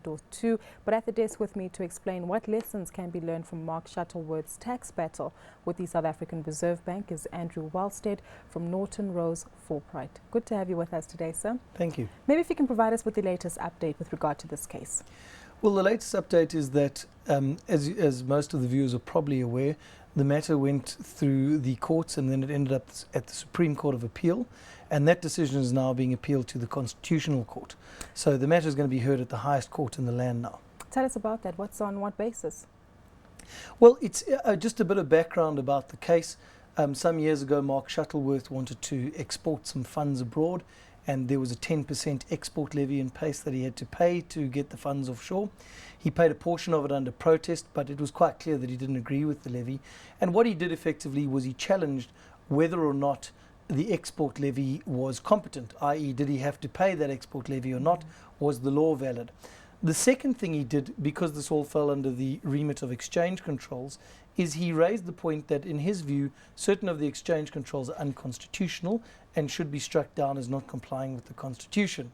or two. But at the desk with me to explain what lessons can be learned from Mark Shuttleworths' tax battle with the South African Reserve Bank is Andrew Wellsted from Norton Rose Fulbright. Good to have you with us today, sir. Thank you. Maybe if you can provide us with the latest update with regard to this case. Well, the latest update is that, as most of the viewers are probably aware, the matter went through the courts and then it ended up at the Supreme Court of Appeal, and that decision is now being appealed to the Constitutional Court. So the matter is going to be heard at the highest court in the land now. Tell us about that. What's on what basis? Well, it's just a bit of background about the case. Some years ago, Mark Shuttleworth wanted to export some funds abroad, and there was a 10% export levy in place that he had to pay to get the funds offshore. He paid a portion of it under protest, but it was quite clear that he didn't agree with the levy. And what he did effectively was he challenged whether or not the export levy was competent, i.e. did he have to pay that export levy or not, was the law valid. The second thing he did, because this all fell under the remit of exchange controls, is he raised the point that in his view certain of the exchange controls are unconstitutional and should be struck down as not complying with the Constitution.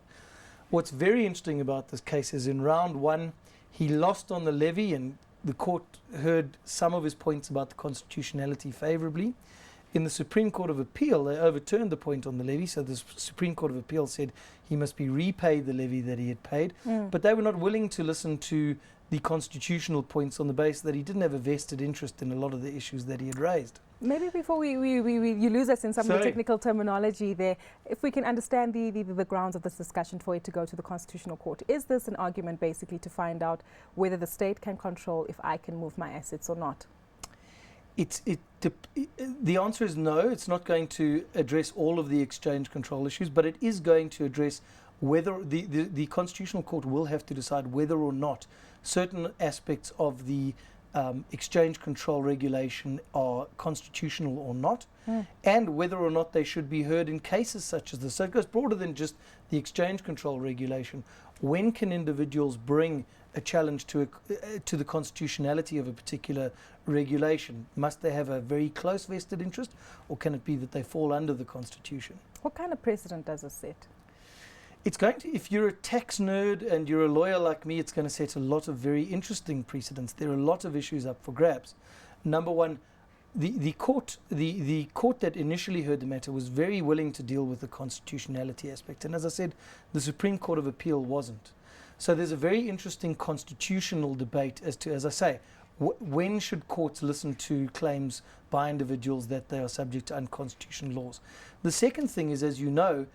What's very interesting about this case is in round one he lost on the levy and the court heard some of his points about the constitutionality favourably. In the Supreme Court of Appeal, they overturned the point on the levy, so the Supreme Court of Appeal said he must be repaid the levy that he had paid, but they were not willing to listen to the constitutional points on the basis that he didn't have a vested interest in a lot of the issues that he had raised. Maybe before you lose us in some of the technical terminology there, if we can understand the grounds of this discussion for it to go to the Constitutional Court. Is this an argument basically to find out whether the state can control if I can move my assets or not? The answer is no. It's not going to address all of the exchange control issues, but it is going to address whether the Constitutional Court will have to decide whether or not certain aspects of the exchange control regulation are constitutional or not, and whether or not they should be heard in cases such as this. So it goes broader than just the exchange control regulation. When can individuals bring a challenge to the constitutionality of a particular regulation? Must they have a very close vested interest, or can it be that they fall under the Constitution? What kind of precedent does it set? It's going to, if you're a tax nerd and you're a lawyer like me, it's going to set a lot of very interesting precedents. There are a lot of issues up for grabs. Number one, the court that initially heard the matter was very willing to deal with the constitutionality aspect. And as I said, the Supreme Court of Appeal wasn't. So there's a very interesting constitutional debate as to, as I say, when should courts listen to claims by individuals that they are subject to unconstitutional laws? The second thing is, as you know,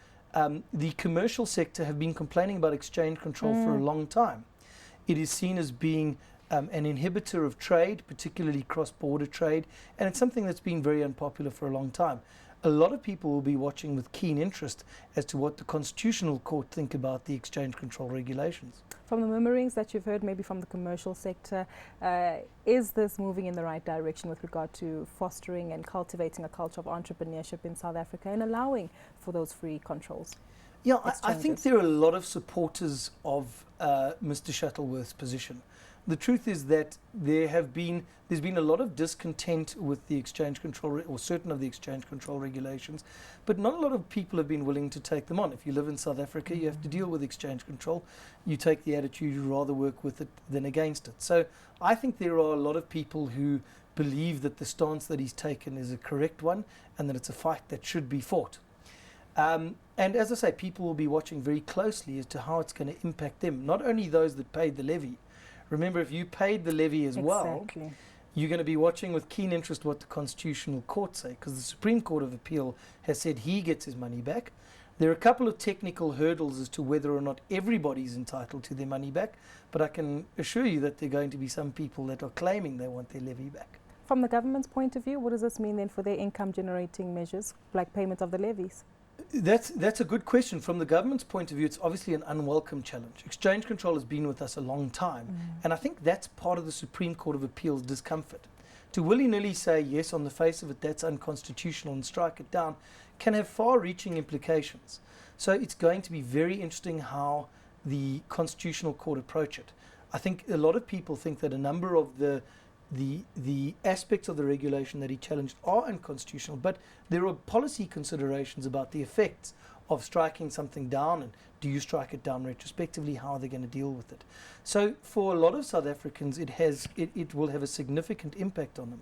the commercial sector have been complaining about exchange control for a long time. It is seen as being an inhibitor of trade, particularly cross-border trade, and it's something that's been very unpopular for a long time. A lot of people will be watching with keen interest as to what the Constitutional Court think about the exchange control regulations. From the murmurings that you've heard, maybe from the commercial sector, is this moving in the right direction with regard to fostering and cultivating a culture of entrepreneurship in South Africa and allowing for those free controls? Yeah, I think there are a lot of supporters of Mr. Shuttleworth's position. The truth is that there's been a lot of discontent with the exchange control, or certain of the exchange control regulations, but not a lot of people have been willing to take them on. If you live in South Africa, you have to deal with exchange control. You take the attitude you'd rather work with it than against it. So I think there are a lot of people who believe that the stance that he's taken is a correct one and that it's a fight that should be fought. And as I say, people will be watching very closely as to how it's going to impact them, not only those that paid the levy. Remember, if you paid the levy as well, you're going to be watching with keen interest what the Constitutional Court say, because the Supreme Court of Appeal has said he gets his money back. There are a couple of technical hurdles as to whether or not everybody's entitled to their money back, but I can assure you that there are going to be some people that are claiming they want their levy back. From the government's point of view, what does this mean then for their income-generating measures, like payment of the levies? That's a good question. From the government's point of view, it's obviously an unwelcome challenge. Exchange control has been with us a long time, and I think that's part of the Supreme Court of Appeal's discomfort. To willy-nilly say, yes, on the face of it, that's unconstitutional and strike it down, can have far-reaching implications. So it's going to be very interesting how the Constitutional Court approach it. I think a lot of people think that a number of the aspects of the regulation that he challenged are unconstitutional, but there are policy considerations about the effects of striking something down, and do you strike it down retrospectively? How are they going to deal with it? So for a lot of South Africans, it will have a significant impact on them.